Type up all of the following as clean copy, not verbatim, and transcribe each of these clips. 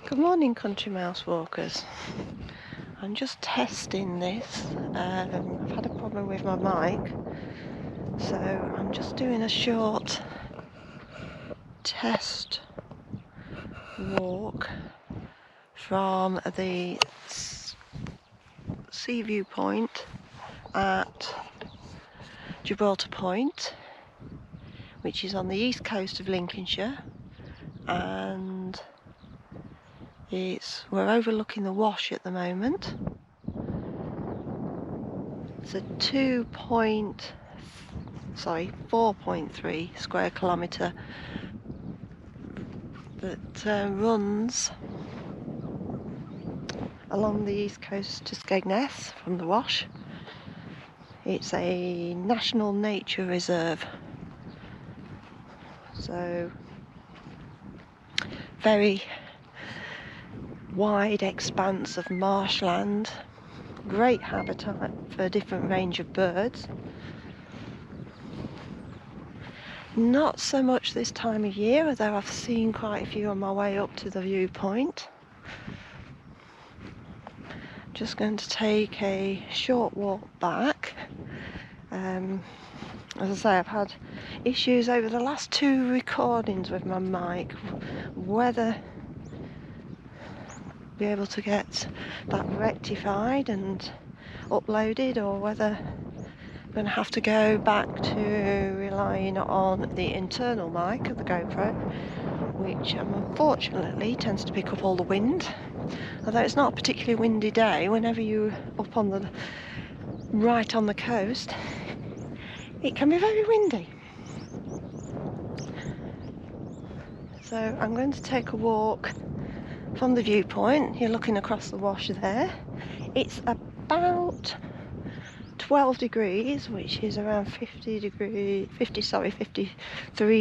Good morning, country mouse walkers. I'm just testing this. I've had a problem with my mic, so I'm just doing a short test walk from the sea viewpoint at Gibraltar Point, which is on the east coast of Lincolnshire, and we're overlooking the Wash at the moment. It's a 4.3 square kilometre that runs along the east coast to Skegness from the Wash. It's a national nature reserve, so very wide expanse of marshland, great habitat for a different range of birds. Not so much this time of year, although I've seen quite a few on my way up to the viewpoint. Just going to take a short walk back. As I say, I've had issues over the last two recordings with my mic, whether be able to get that rectified and uploaded, or whether I'm going to have to go back to relying on the internal mic of the GoPro, which unfortunately tends to pick up all the wind. Although it's not a particularly windy day, whenever you're up on right on the coast, it can be very windy. So I'm going to take a walk from the viewpoint. You're looking across the Wash there. It's about 12 degrees, which is around 53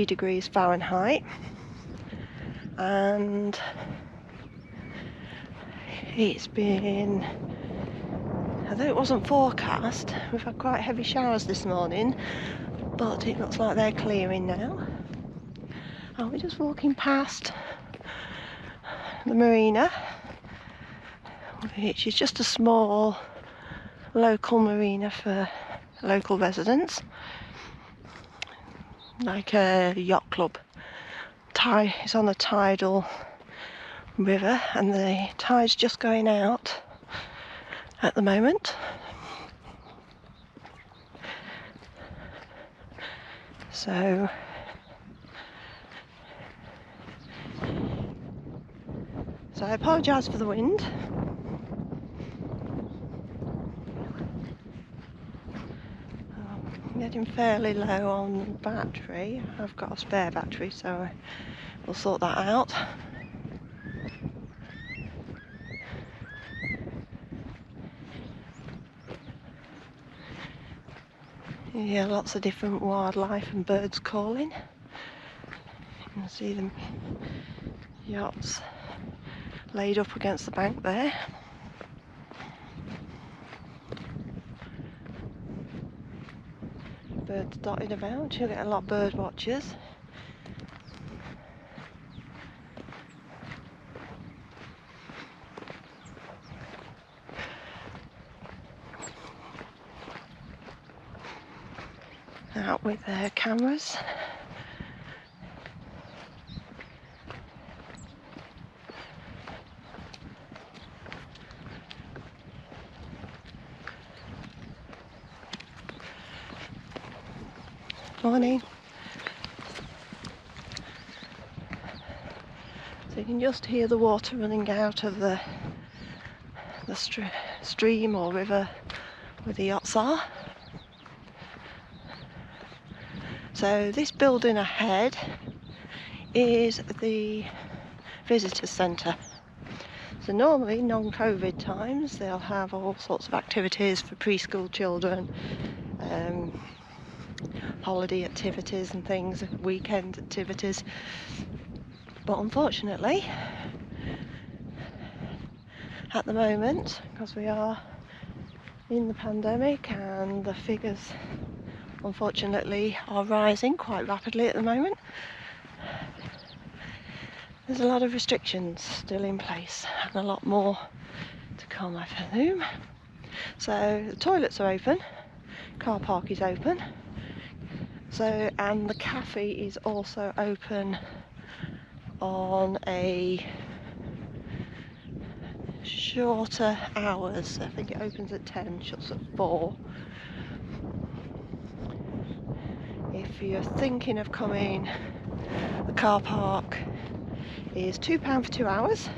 degrees Fahrenheit, and it's been, although it wasn't forecast, we've had quite heavy showers this morning, but it looks like they're clearing now. And we're just walking past the marina, which is just a small local marina for local residents, like a yacht club. It's on a tidal river, and the tide's just going out at the moment. So I apologise for the wind. I'm getting fairly low on battery. I've got a spare battery, so we'll sort that out. You hear lots of different wildlife and birds calling. You can see them yachts laid up against the bank there. Birds dotted about. You'll get a lot of bird watchers. Out with their cameras. Morning. So you can just hear the water running out of the stream or river where the yachts are. So this building ahead is the visitor centre. So normally, non-COVID times, they'll have all sorts of activities for preschool children, holiday activities and things, weekend activities. But unfortunately, at the moment, because we are in the pandemic and the figures unfortunately are rising quite rapidly at the moment, There's a lot of restrictions still in place and a lot more to come, I presume. So the toilets are open, car park is open, so and the cafe is also open on a shorter hours. I think it opens at 10, shuts at 4. If you're thinking of coming, the car park is £2 for 2 hours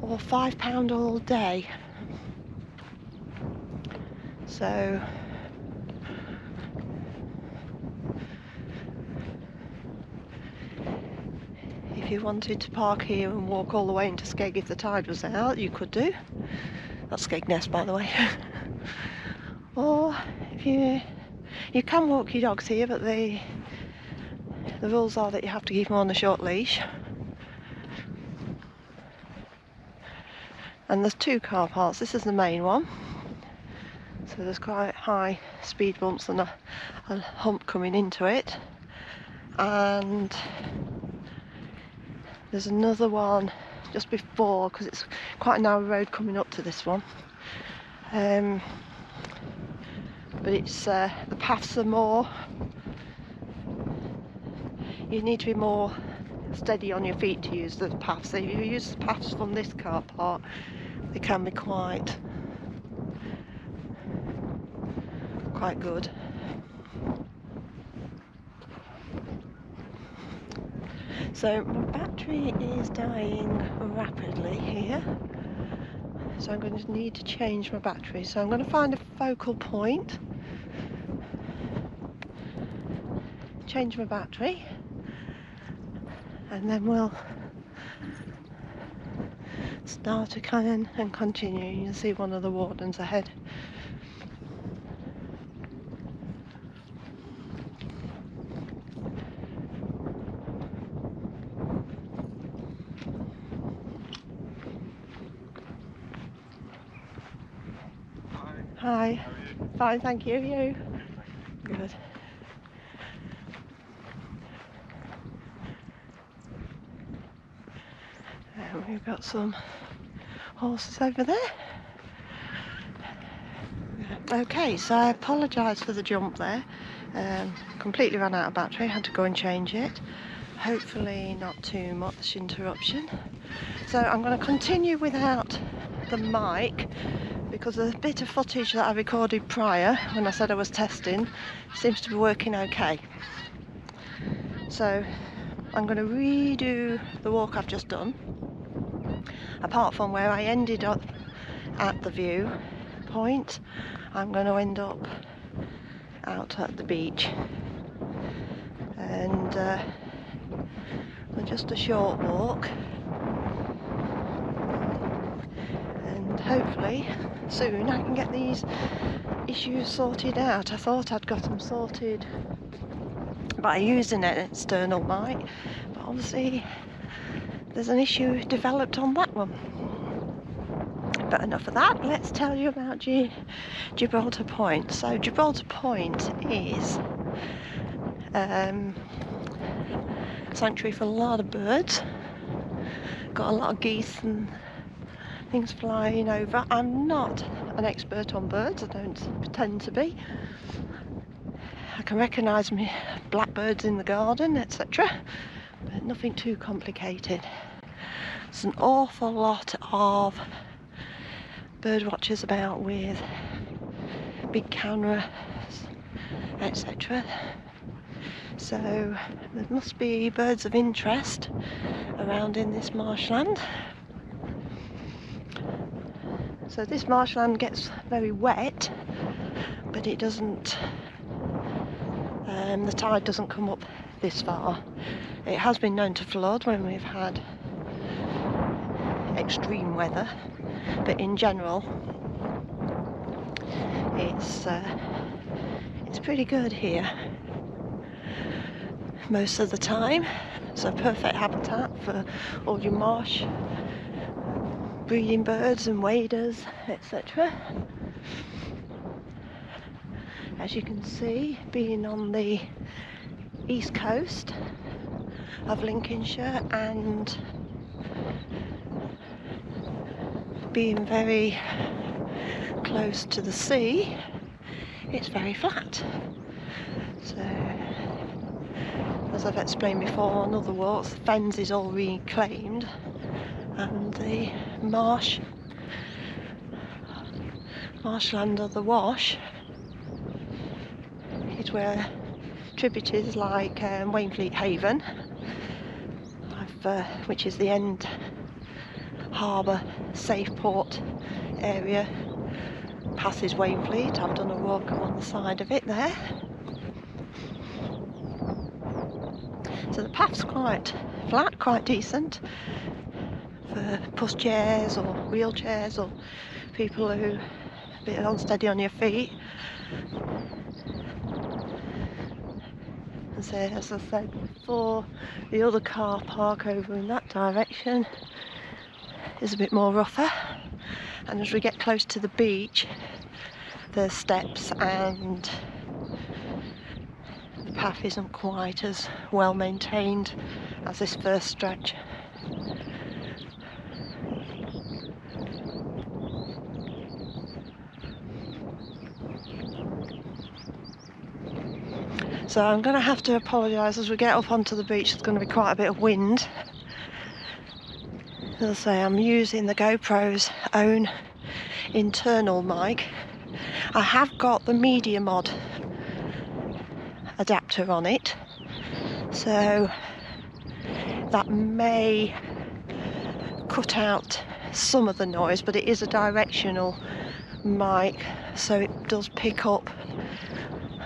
or £5 all day. So if you wanted to park here and walk all the way into Skeg if the tide was out, you could do. That's Skegness, by the way. Or if you can walk your dogs here, but the rules are that you have to keep them on a short leash. And there's 2 car parks. This is the main one. So there's quite high speed bumps and a hump coming into it. And there's another one just before, because it's quite a narrow road coming up to this one. But it's the paths are more. You need to be more steady on your feet to use the paths. So if you use the paths from this car park, they can be quite good. So my battery is dying rapidly here, so I'm going to need to change my battery. So I'm going to find a focal point, change my battery, and then we'll start again and continue. You'll see one of the wardens ahead. Hi. How are you? Fine, thank you. You? Good. We've got some horses over there. Okay, so I apologise for the jump there. Completely ran out of battery, had to go and change it. Hopefully not too much interruption. So I'm going to continue without the mic, because the bit of footage that I recorded prior when I said I was testing seems to be working okay. So I'm going to redo the walk I've just done, apart from where I ended up at the Viewpoint. I'm going to end up out at the beach, and just a short walk, and hopefully soon I can get these issues sorted out. I thought I'd got them sorted by using an external mic, but obviously there's an issue developed on that one. But enough of that, let's tell you about Gibraltar Point. So Gibraltar Point is sanctuary for a lot of birds. Got a lot of geese and things flying over. I'm not an expert on birds, I don't pretend to be. I can recognise me blackbirds in the garden, etc., but nothing too complicated. There's an awful lot of bird watchers about with big cameras, etc. So there must be birds of interest around in this marshland. So this marshland gets very wet, but it doesn't, the tide doesn't come up this far. It has been known to flood when we've had extreme weather, but in general it's pretty good here most of the time. So perfect habitat for all your marsh breeding birds and waders, etc. As you can see, being on the east coast, of Lincolnshire, and being very close to the sea, it's very flat. So, as I've explained before on other walks, the fens is all reclaimed, and the marshland of the Wash is where tributaries like Wainfleet Haven, which is the end harbour safe port area, passes Wainfleet. I've done a walk along the side of it there. So the path's quite flat, quite decent for pushchairs or wheelchairs or people who are a bit unsteady on your feet. And so, as I said before, the other car park over in that direction is a bit more rougher, and as we get close to the beach, the steps and the path isn't quite as well maintained as this first stretch. So I'm going to have to apologise as we get up onto the beach. There's going to be quite a bit of wind. As I say, I'm using the GoPro's own internal mic. I have got the Media Mod adapter on it, so that may cut out some of the noise, but it is a directional mic, so it does pick up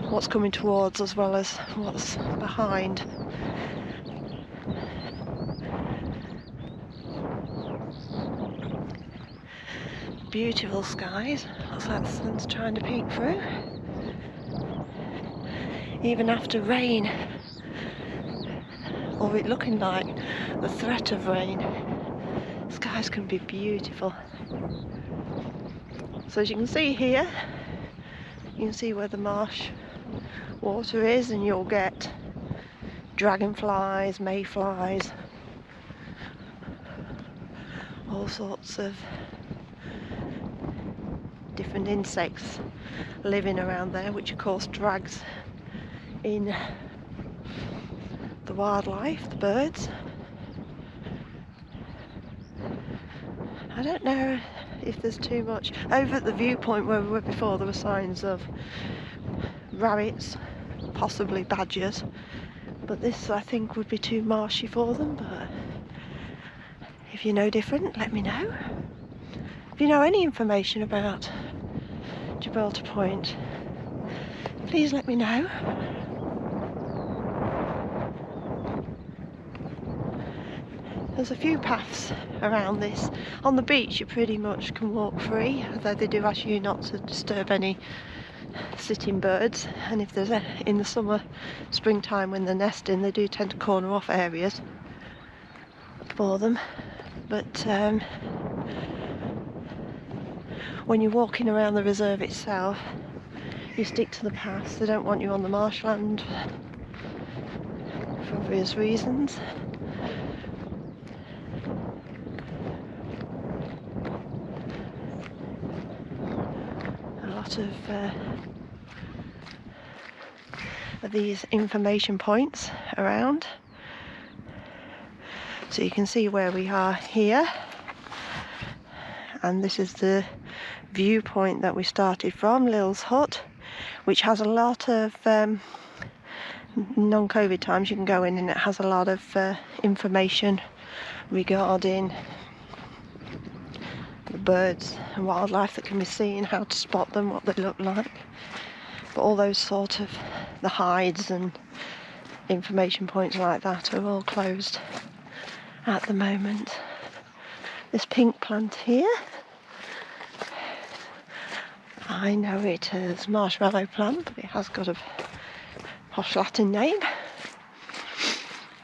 what's coming towards as well as what's behind. Beautiful skies. Looks like the sun's trying to peek through. Even after rain, or it looking like the threat of rain, skies can be beautiful. So as you can see here, you can see where the marsh water is, and you'll get dragonflies, mayflies, all sorts of different insects living around there, which of course drags in the wildlife, the birds. I don't know if there's too much. Over at the Viewpoint where we were before, there were signs of rabbits, possibly badgers, but this I think would be too marshy for them. But if you know different, let me know. If you know any information about Gibraltar Point, please let me know. There's a few paths around this. On the beach you pretty much can walk free, although they do ask you not to disturb any sitting birds, and if there's in the summer, springtime when they're nesting, they do tend to corner off areas for them. But when you're walking around the reserve itself, you stick to the paths. They don't want you on the marshland for obvious reasons. A lot of these information points around, so you can see where we are here, and this is the viewpoint that we started from, Lil's Hut, which has a lot of non-COVID times you can go in, and it has a lot of information regarding the birds and wildlife that can be seen, how to spot them, what they look like. But all those sort of the hides and information points like that are all closed at the moment. This pink plant here, I know it as marshmallow plant, but it has got a posh Latin name.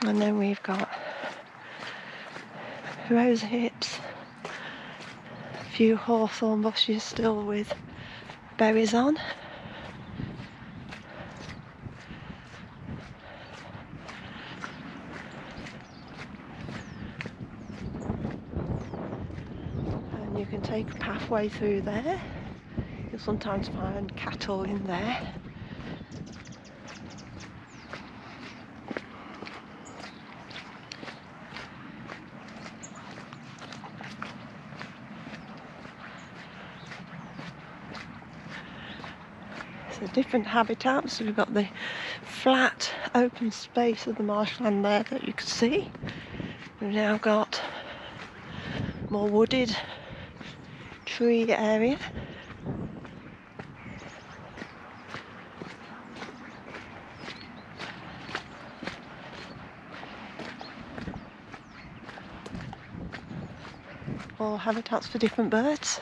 And then we've got rose hips, a few hawthorn bushes still with berries on. can take a pathway through there. You'll sometimes find cattle in there. So different habitats. We've got the flat open space of the marshland there that you can see. We've now got more wooded tree area. All habitats for different birds.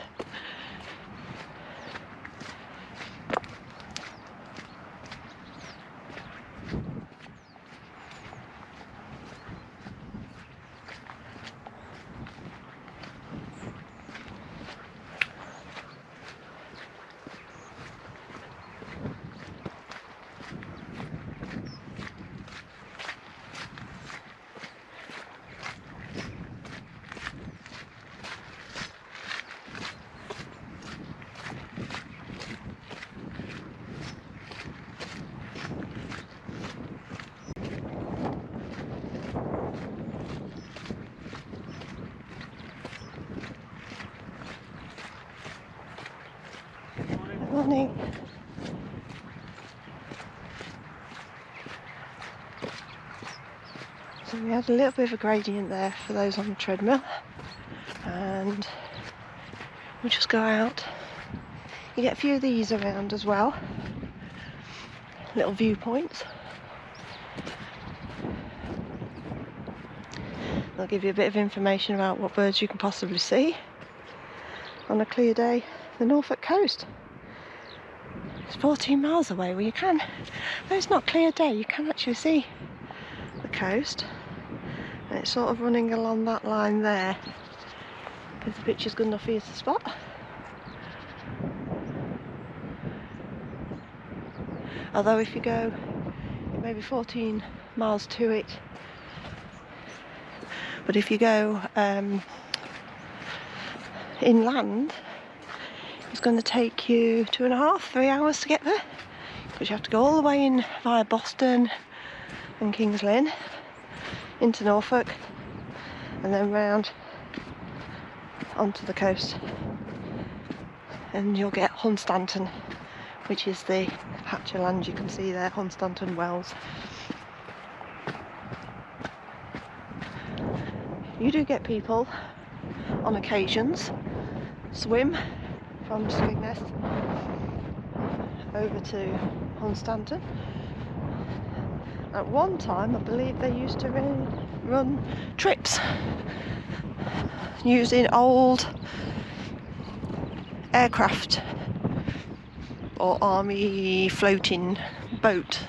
Morning. So we had a little bit of a gradient there for those on the treadmill, and we just go out. You get a few of these around as well, little viewpoints. They'll give you a bit of information about what birds you can possibly see on a clear day. The Norfolk coast. It's 14 miles away. Well, you can, though it's not a clear day, you can actually see the coast. And it's sort of running along that line there. If the picture's good enough for you to spot. Although if you go maybe 14 miles to it, but if you go inland, it's going to take you 2.5, 3 hours to get there, because you have to go all the way in via Boston and Kings Lynn into Norfolk and then round onto the coast, and you'll get Hunstanton, which is the Hatcherland you can see there, Hunstanton Wells. You do get people on occasions swim from Skegness over to Hunstanton. At one time I believe they used to run trips using old aircraft or army floating boat,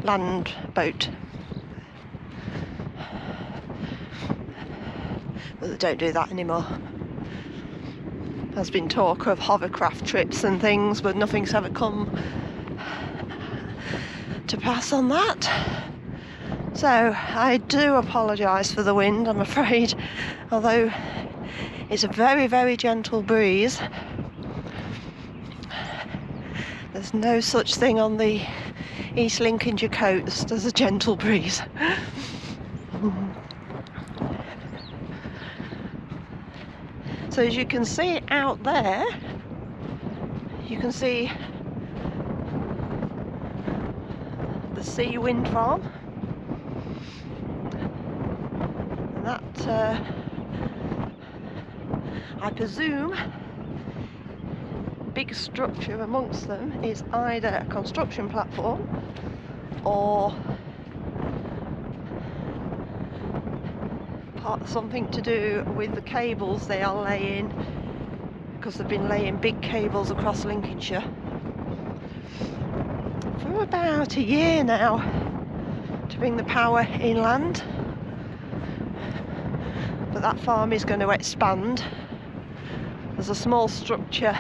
land boat. But they don't do that anymore. There's been talk of hovercraft trips and things, but nothing's ever come to pass on that. So I do apologise for the wind, I'm afraid, although it's a very, very gentle breeze. There's no such thing on the East Lincolnshire coast as a gentle breeze. So as you can see out there, you can see the sea wind farm, and that I presume big structure amongst them is either a construction platform or something to do with the cables they are laying, because they've been laying big cables across Lincolnshire for about a year now to bring the power inland. But that farm is going to expand. There's a small structure,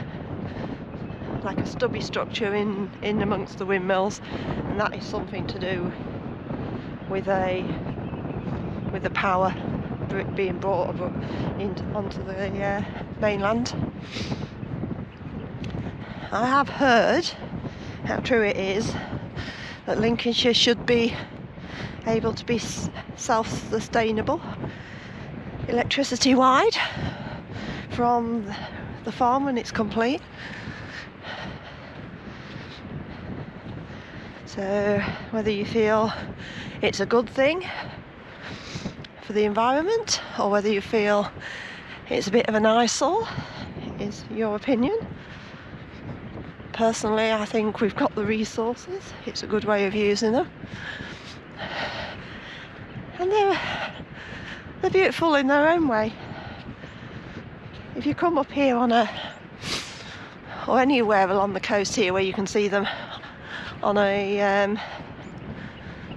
like a stubby structure in amongst the windmills, and that is something to do with the power being brought onto the mainland. I have heard, how true it is, that Lincolnshire should be able to be self-sustainable electricity-wide from the farm when it's complete. So whether you feel it's a good thing for the environment or whether you feel it's a bit of an eyesore is your opinion. Personally, I think we've got the resources. It's a good way of using them. And they're beautiful in their own way. If you come up here or anywhere along the coast here where you can see them on a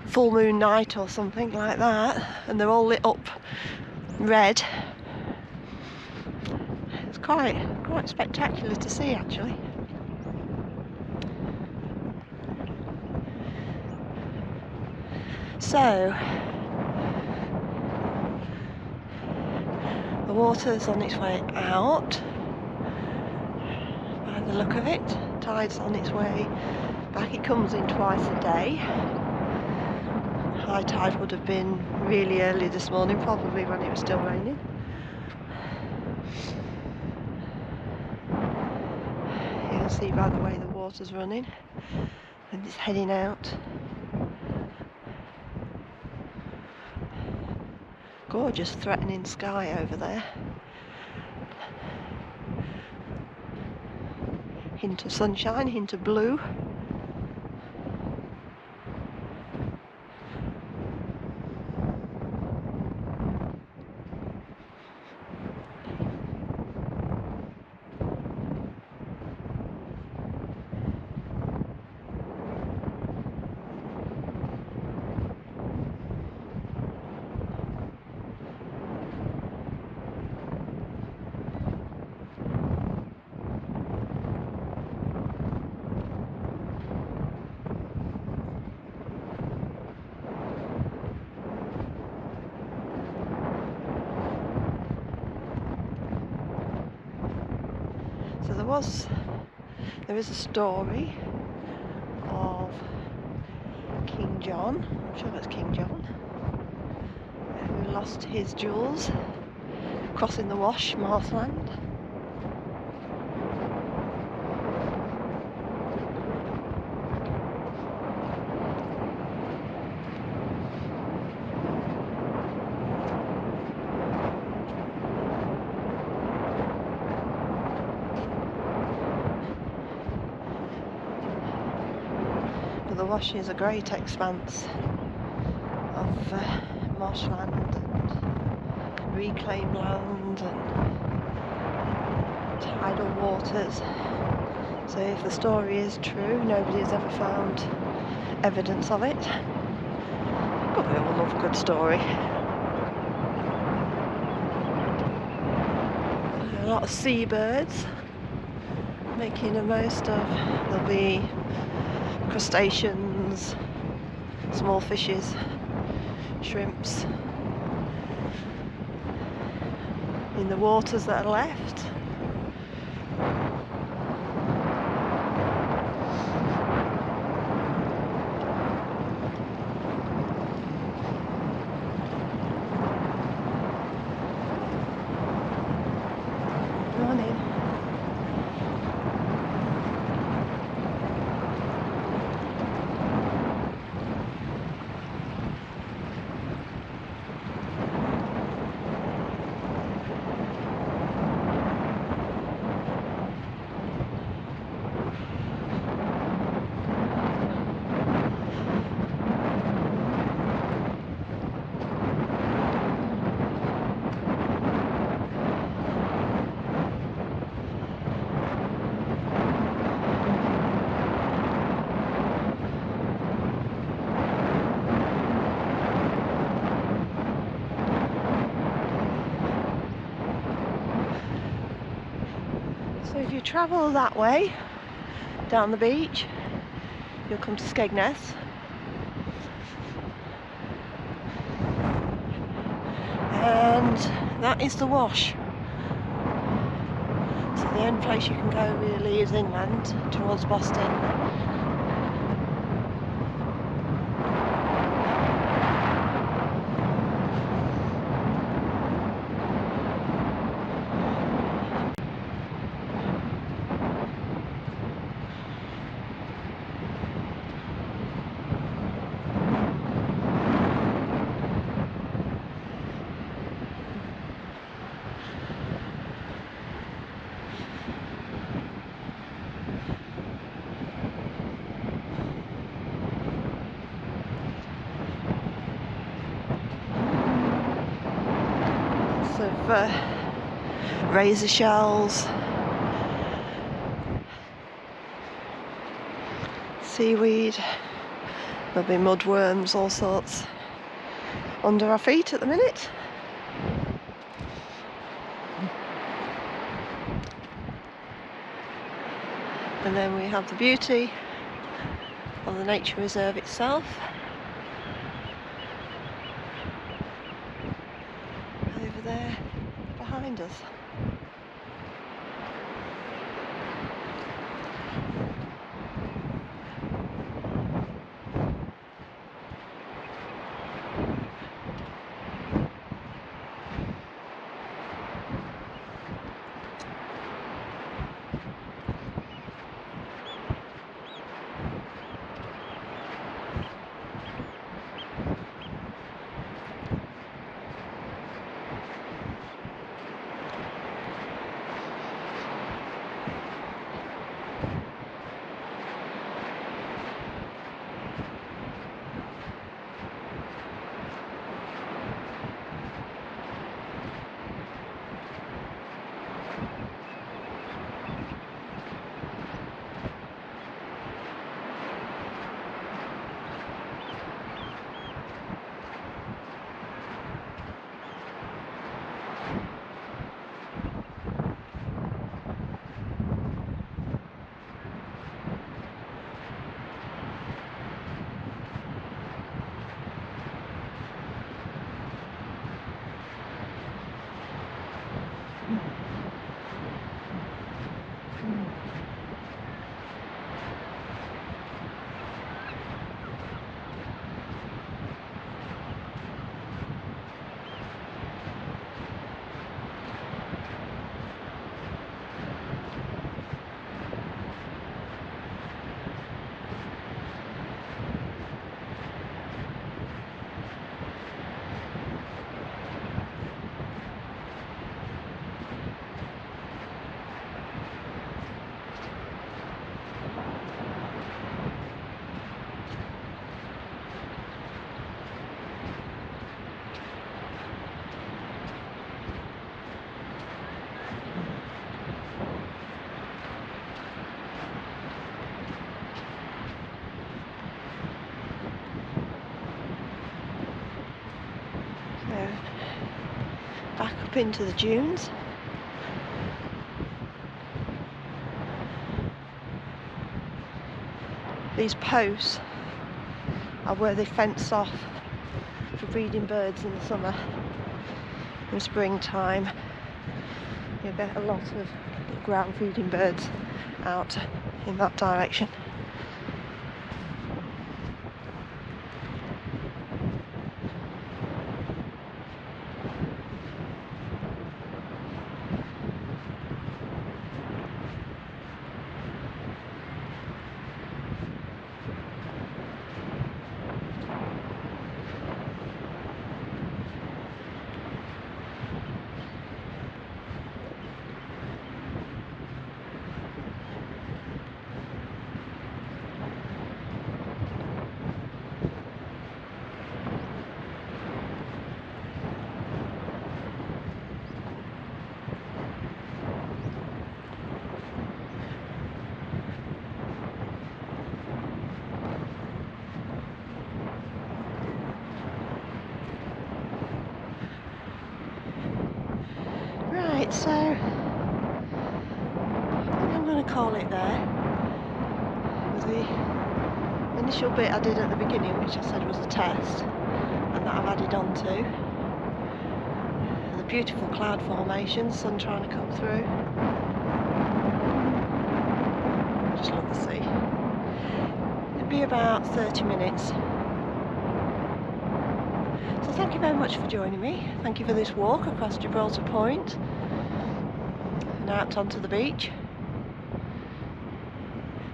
full moon night or something like that, and they're all lit up red, it's quite spectacular to see, actually. So the water's on its way out by the look of it. Tide's on its way back. It comes in twice a day. High tide would have been really early this morning, probably when it was still raining. You can see by the way the water's running, and it's heading out. Gorgeous threatening sky over there. Hint of sunshine, hint of blue. There is a story of King John, I'm sure it's King John, who lost his jewels crossing the Wash marshland. The Wash is a great expanse of marshland and reclaimed land and tidal waters. So if the story is true, nobody has ever found evidence of it. But we all love a good story. A lot of seabirds making the most of. There'll be crustaceans, small fishes, shrimps in the waters that are left. Morning. So if you travel that way, down the beach, you'll come to Skegness. And that is the Wash. So the only place you can go really is inland towards Boston. Of razor shells, seaweed, there'll be mudworms, all sorts under our feet at the minute. And then we have the beauty of the nature reserve itself. Over there behind us. Back up into the dunes. These posts are where they fence off for breeding birds in the summer. In springtime, you get a lot of ground feeding birds out in that direction. Right, so I think I'm going to call it there. The initial bit I did at the beginning, which I said was a test, and that I've added on to. The beautiful cloud formation, sun trying to come through. Just love the sea. It'll be about 30 minutes. So thank you very much for joining me. Thank you for this walk across Gibraltar Point and out onto the beach.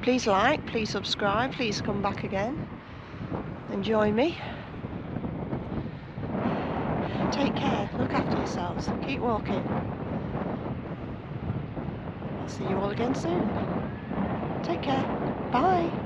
Please like, please subscribe, please come back again and join me. Take care, look after yourselves, keep walking. I'll see you all again soon. Take care, bye.